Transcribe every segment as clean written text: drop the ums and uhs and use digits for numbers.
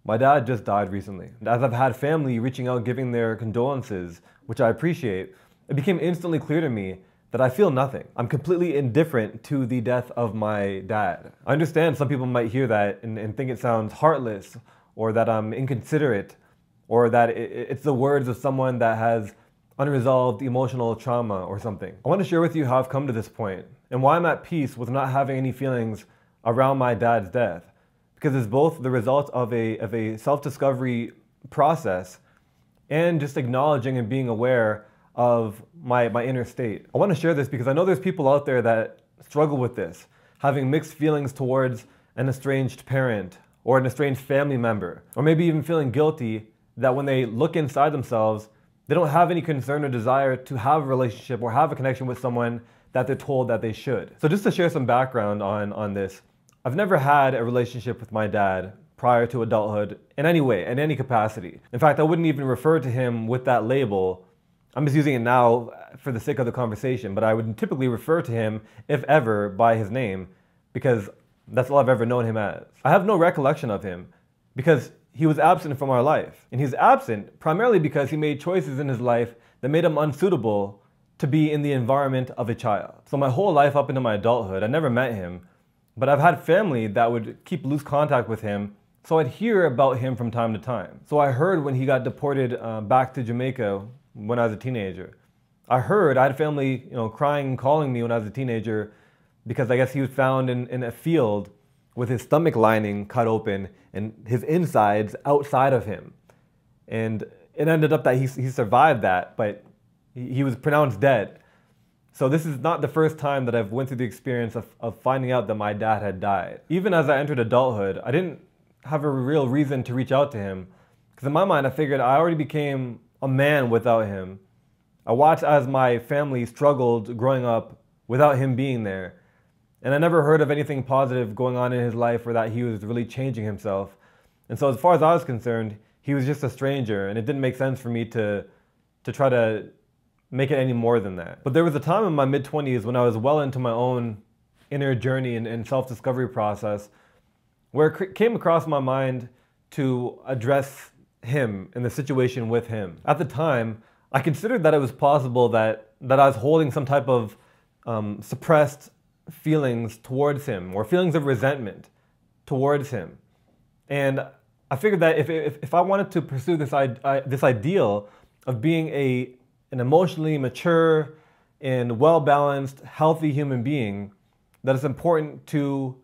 My dad just died recently. As I've had family reaching out giving their condolences, which I appreciate, it became instantly clear to me that I feel nothing. I'm completely indifferent to the death of my dad. I understand some people might hear that and think it sounds heartless, or that I'm inconsiderate, or that it's the words of someone that has unresolved emotional trauma or something. I want to share with you how I've come to this point and why I'm at peace with not having any feelings around my dad's death. Because it's both the result of a self-discovery process and just acknowledging and being aware of my inner state. I want to share this because I know there's people out there that struggle with this, having mixed feelings towards an estranged parent or an estranged family member, or maybe even feeling guilty that when they look inside themselves, they don't have any concern or desire to have a relationship or have a connection with someone that they're told that they should. So just to share some background on this, I've never had a relationship with my dad prior to adulthood in any way, in any capacity. In fact, I wouldn't even refer to him with that label. I'm just using it now for the sake of the conversation, but I would typically refer to him, if ever, by his name, because that's all I've ever known him as. I have no recollection of him because he was absent from our life. And he's absent primarily because he made choices in his life that made him unsuitable to be in the environment of a child. So my whole life up into my adulthood, I never met him, but I've had family that would keep loose contact with him, so I'd hear about him from time to time. So I heard when he got deported back to Jamaica when I was a teenager. I had family, crying and calling me when I was a teenager because I guess he was found in a field with his stomach lining cut open and his insides outside of him. And it ended up that he survived that, but he was pronounced dead. So this is not the first time that I've went through the experience of finding out that my dad had died. Even as I entered adulthood, I didn't have a real reason to reach out to him, because in my mind I figured I already became a man without him. I watched as my family struggled growing up without him being there, and I never heard of anything positive going on in his life or that he was really changing himself. And so as far as I was concerned, he was just a stranger, and it didn't make sense for me to try to make it any more than that. But there was a time in my mid-20s when I was well into my own inner journey and self-discovery process where it came across my mind to address him and the situation with him. At the time, I considered that it was possible that I was holding some type of suppressed feelings towards him, or feelings of resentment towards him. And I figured that if I wanted to pursue this ideal of being an emotionally mature and well-balanced, healthy human being, that it's important to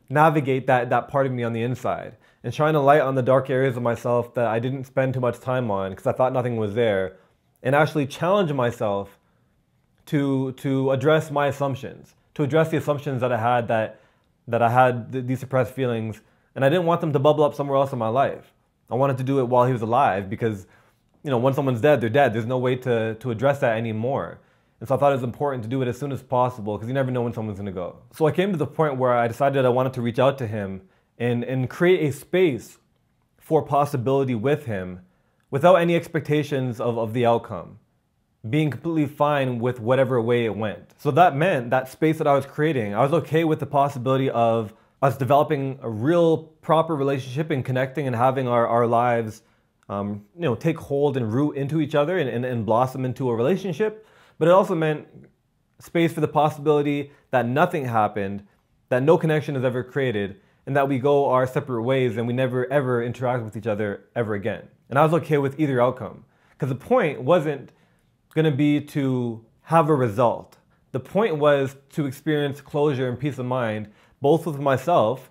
navigate that part of me on the inside and shine a light on the dark areas of myself that I didn't spend too much time on because I thought nothing was there, and actually challenge myself to address my assumptions, to address the assumptions that I had that I had these suppressed feelings, and I didn't want them to bubble up somewhere else in my life. I wanted to do it while he was alive because when someone's dead, they're dead. There's no way to address that anymore. And so I thought it was important to do it as soon as possible because you never know when someone's going to go. So I came to the point where I decided I wanted to reach out to him and create a space for possibility with him without any expectations of the outcome, being completely fine with whatever way it went. So that meant that space that I was creating, I was okay with the possibility of us developing a real proper relationship and connecting and having our lives take hold and root into each other and blossom into a relationship. But it also meant space for the possibility that nothing happened, that no connection is ever created, and that we go our separate ways and we never ever interact with each other ever again. And I was okay with either outcome, because the point wasn't going to be to have a result. The point was to experience closure and peace of mind, both with myself,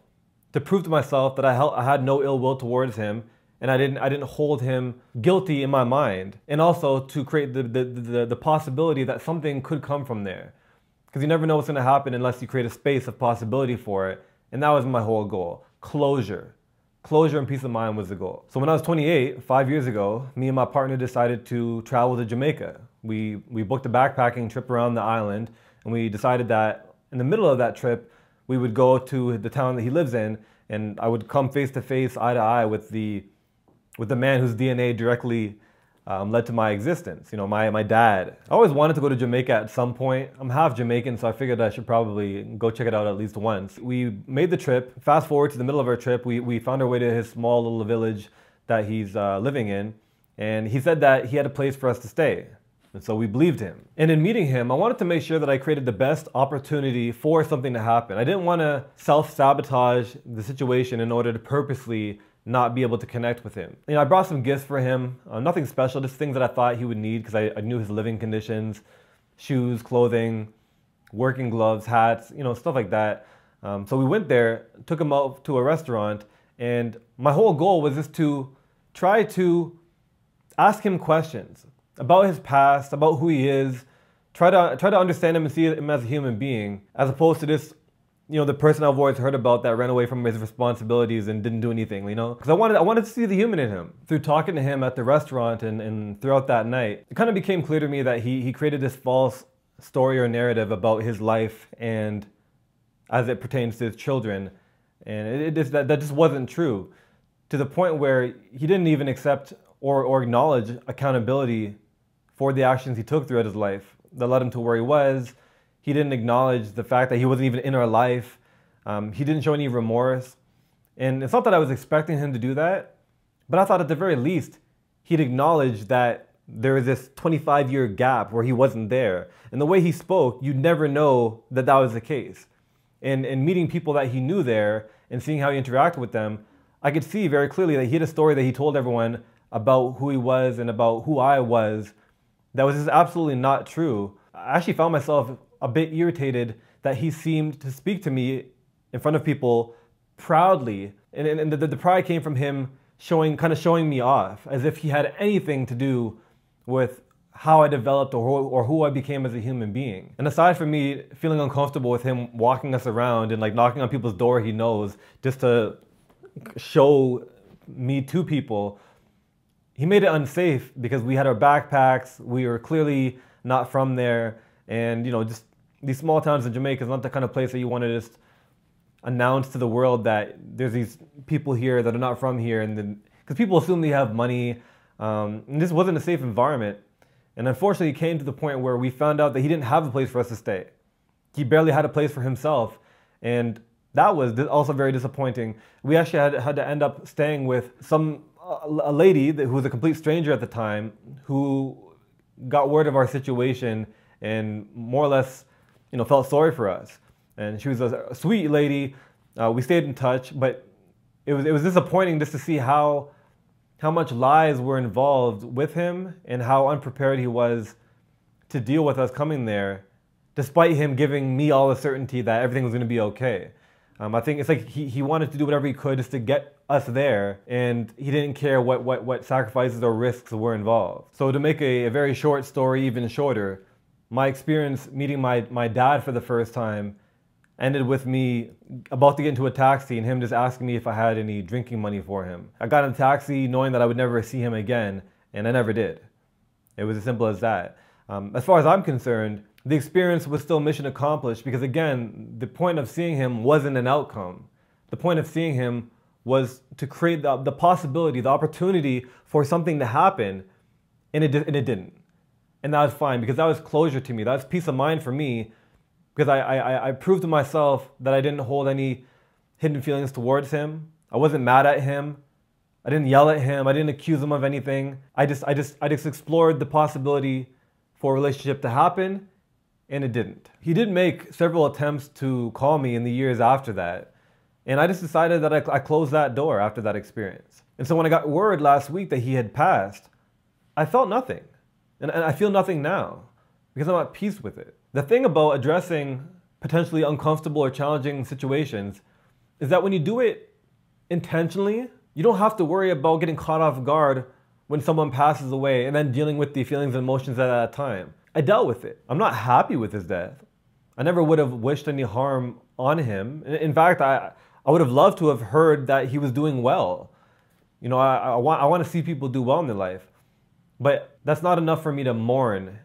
to prove to myself that I had no ill will towards him, and I didn't hold him guilty in my mind, and also to create the possibility that something could come from there, because you never know what's going to happen unless you create a space of possibility for it. And that was my whole goal. Closure and peace of mind was the goal. So when I was 28, 5 years ago, me and my partner decided to travel to Jamaica. We booked a backpacking trip around the island, and we decided that in the middle of that trip, we would go to the town that he lives in, and I would come face to face, eye to eye with the man whose DNA directly led to my existence. You know, my dad. I always wanted to go to Jamaica at some point. I'm half Jamaican, so I figured I should probably go check it out at least once. We made the trip. Fast forward to the middle of our trip, we found our way to his small little village that he's living in, and he said that he had a place for us to stay. And so we believed him. And in meeting him, I wanted to make sure that I created the best opportunity for something to happen. I didn't want to self-sabotage the situation in order to purposely not be able to connect with him. You know, I brought some gifts for him, nothing special, just things that I thought he would need because I knew his living conditions, shoes, clothing, working gloves, hats, you know, stuff like that. So we went there, took him out to a restaurant, and my whole goal was just to try to ask him questions about his past, about who he is, try to understand him and see him as a human being, as opposed to this, you know, the person I've always heard about that ran away from his responsibilities and didn't do anything, you know? Because I wanted to see the human in him. Through talking to him at the restaurant and throughout that night, it kind of became clear to me that he created this false story or narrative about his life and as it pertains to his children. And that just wasn't true, to the point where he didn't even accept or acknowledge accountability for the actions he took throughout his life that led him to where he was. He didn't acknowledge the fact that he wasn't even in our life. He didn't show any remorse. And it's not that I was expecting him to do that, but I thought at the very least, he'd acknowledge that there was this 25-year gap where he wasn't there. And the way he spoke, you'd never know that that was the case. And meeting people that he knew there and seeing how he interacted with them, I could see very clearly that he had a story that he told everyone about who he was and about who I was that was just absolutely not true. I actually found myself a bit irritated that he seemed to speak to me in front of people proudly. And the pride came from him kind of showing me off, as if he had anything to do with how I developed or who I became as a human being. And aside from me feeling uncomfortable with him walking us around and like knocking on people's door he knows just to show me to people, he made it unsafe because we had our backpacks, we were clearly not from there, and you know, just these small towns in Jamaica is not the kind of place that you want to just announce to the world that there's these people here that are not from here, and then because people assume they have money, and this wasn't a safe environment. And unfortunately, it came to the point where we found out that he didn't have a place for us to stay. He barely had a place for himself, and that was also very disappointing. We actually had to end up staying with a lady who was a complete stranger at the time, who got word of our situation and more or less, you know, felt sorry for us. And she was a sweet lady. We stayed in touch, but it was disappointing just to see how much lies were involved with him and how unprepared he was to deal with us coming there, despite him giving me all the certainty that everything was going to be okay. I think it's like he wanted to do whatever he could just to get us there, and he didn't care what sacrifices or risks were involved. So to make a very short story even shorter, my experience meeting my dad for the first time ended with me about to get into a taxi and him just asking me if I had any drinking money for him. I got in a taxi knowing that I would never see him again, and I never did. It was as simple as that. As far as I'm concerned, the experience was still mission accomplished because, again, the point of seeing him wasn't an outcome. The point of seeing him was to create the possibility, the opportunity for something to happen, and it didn't. And that was fine because that was closure to me. That was peace of mind for me because I proved to myself that I didn't hold any hidden feelings towards him. I wasn't mad at him. I didn't yell at him. I didn't accuse him of anything. I just explored the possibility for a relationship to happen, and it didn't. He did make several attempts to call me in the years after that, and I just decided that I closed that door after that experience. And so when I got word last week that he had passed, I felt nothing, and I feel nothing now because I'm at peace with it. The thing about addressing potentially uncomfortable or challenging situations is that when you do it intentionally, you don't have to worry about getting caught off guard when someone passes away and then dealing with the feelings and emotions at that time. I dealt with it. I'm not happy with his death. I never would have wished any harm on him. In fact, I would have loved to have heard that he was doing well. You know, I want to see people do well in their life. But that's not enough for me to mourn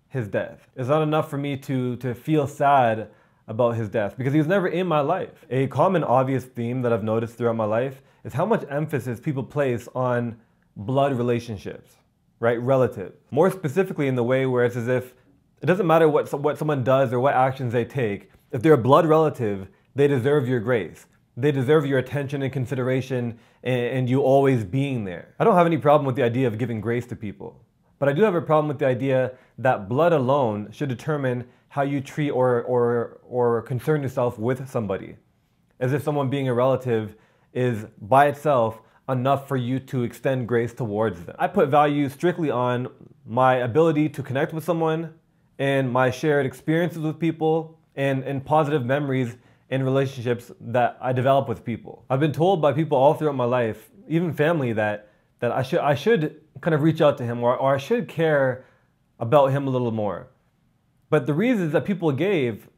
his death. It's not enough for me to feel sad about his death because he was never in my life. A common obvious theme that I've noticed throughout my life is how much emphasis people place on blood relationships. right? Relative. More specifically in the way where it's as if it doesn't matter what someone does or what actions they take. If they're a blood relative, they deserve your grace. They deserve your attention and consideration and you always being there. I don't have any problem with the idea of giving grace to people, but I do have a problem with the idea that blood alone should determine how you treat or concern yourself with somebody. As if someone being a relative is by itself enough for you to extend grace towards them. I put value strictly on my ability to connect with someone and my shared experiences with people and positive memories and relationships that I develop with people. I've been told by people all throughout my life, even family, that I should kind of reach out to him or I should care about him a little more. But the reasons that people gave,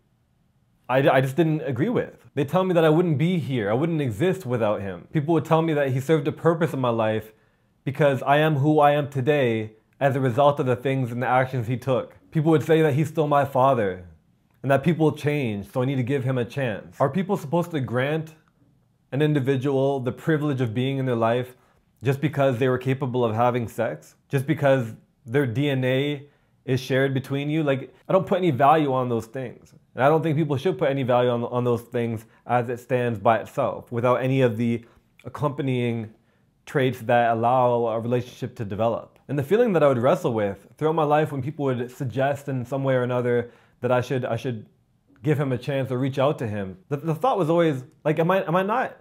I just didn't agree with. They tell me that I wouldn't be here, I wouldn't exist without him. People would tell me that he served a purpose in my life because I am who I am today as a result of the things and the actions he took. People would say that he's still my father and that people change, so I need to give him a chance. Are people supposed to grant an individual the privilege of being in their life just because they were capable of having sex? Just because their DNA is shared between you? Like, I don't put any value on those things. And I don't think people should put any value on those things as it stands by itself, without any of the accompanying traits that allow a relationship to develop. And the feeling that I would wrestle with throughout my life when people would suggest in some way or another that I should give him a chance or reach out to him, the thought was always like, am I not,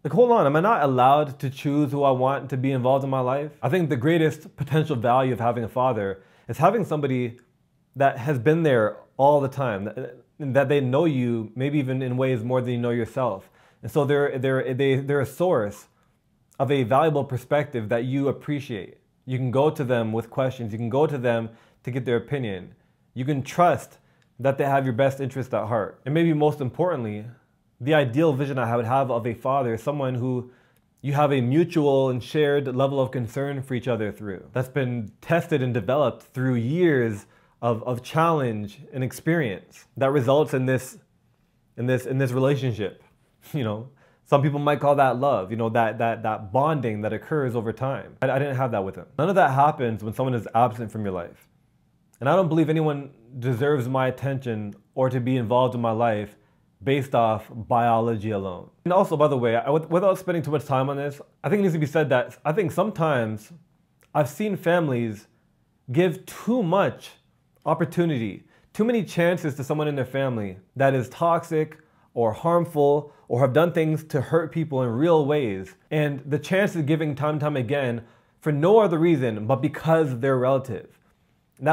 like, hold on, am I not allowed to choose who I want to be involved in my life? I think the greatest potential value of having a father is having somebody that has been there all the time, that they know you, maybe even in ways more than you know yourself. And so they're a source of a valuable perspective that you appreciate. You can go to them with questions. You can go to them to get their opinion. You can trust that they have your best interest at heart. And maybe most importantly, the ideal vision I would have of a father is someone who you have a mutual and shared level of concern for each other through. That's been tested and developed through years of challenge and experience that results in this relationship. You know, some people might call that love, you know, that bonding that occurs over time. I didn't have that with him. None of that happens when someone is absent from your life. And I don't believe anyone deserves my attention or to be involved in my life based off biology alone. And also, by the way, without spending too much time on this, I think it needs to be said that I think sometimes I've seen families give too much opportunity, too many chances to someone in their family that is toxic or harmful or have done things to hurt people in real ways. And the chance is giving time and time again for no other reason but because they're relative. And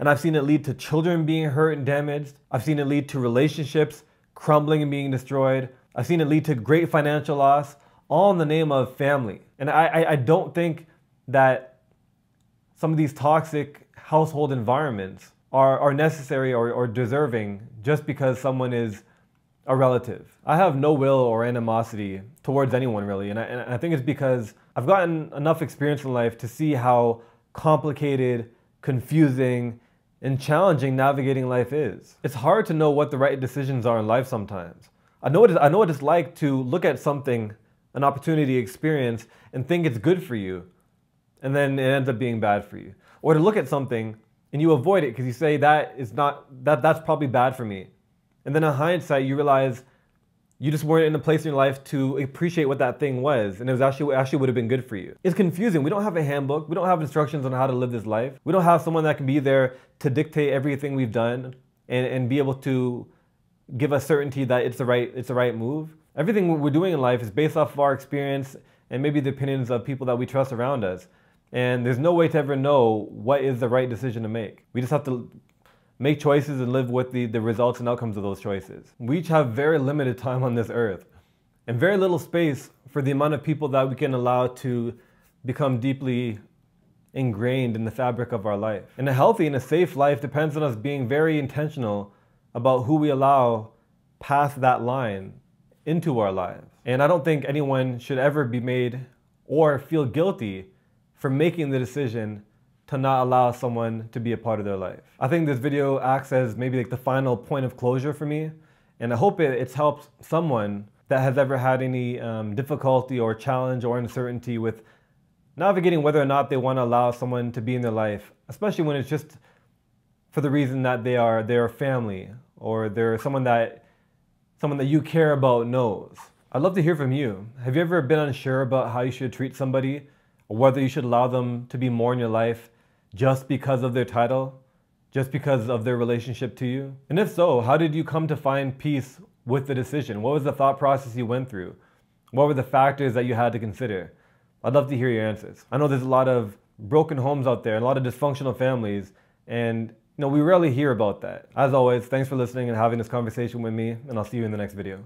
I've seen it lead to children being hurt and damaged. I've seen it lead to relationships crumbling and being destroyed. I've seen it lead to great financial loss, all in the name of family. And I don't think that some of these toxic household environments are necessary or deserving just because someone is a relative. I have no will or animosity towards anyone really, and I think it's because I've gotten enough experience in life to see how complicated, confusing, and challenging navigating life is. It's hard to know what the right decisions are in life sometimes. I know what it's like to look at something, an opportunity, experience, and think it's good for you, and then it ends up being bad for you. Or to look at something and you avoid it because you say that's probably bad for me. And then in hindsight, you realize you just weren't in a place in your life to appreciate what that thing was, and it was actually would have been good for you. It's confusing. We don't have a handbook. We don't have instructions on how to live this life. We don't have someone that can be there to dictate everything we've done and be able to give us certainty that it's the right move. Everything we're doing in life is based off of our experience and maybe the opinions of people that we trust around us. And there's no way to ever know what is the right decision to make. We just have to make choices and live with the results and outcomes of those choices. We each have very limited time on this earth and very little space for the amount of people that we can allow to become deeply ingrained in the fabric of our life. And a healthy and a safe life depends on us being very intentional about who we allow past that line into our lives. And I don't think anyone should ever be made or feel guilty for making the decision to not allow someone to be a part of their life. I think this video acts as maybe like the final point of closure for me, and I hope it's helped someone that has ever had any difficulty or challenge or uncertainty with navigating whether or not they want to allow someone to be in their life, especially when it's just for the reason that they are their family or they're someone that you care about knows. I'd love to hear from you. Have you ever been unsure about how you should treat somebody, or whether you should allow them to be more in your life just because of their title, just because of their relationship to you? And if so, how did you come to find peace with the decision? What was the thought process you went through? What were the factors that you had to consider? I'd love to hear your answers. I know there's a lot of broken homes out there, a lot of dysfunctional families, and we rarely hear about that. As always, thanks for listening and having this conversation with me, and I'll see you in the next video.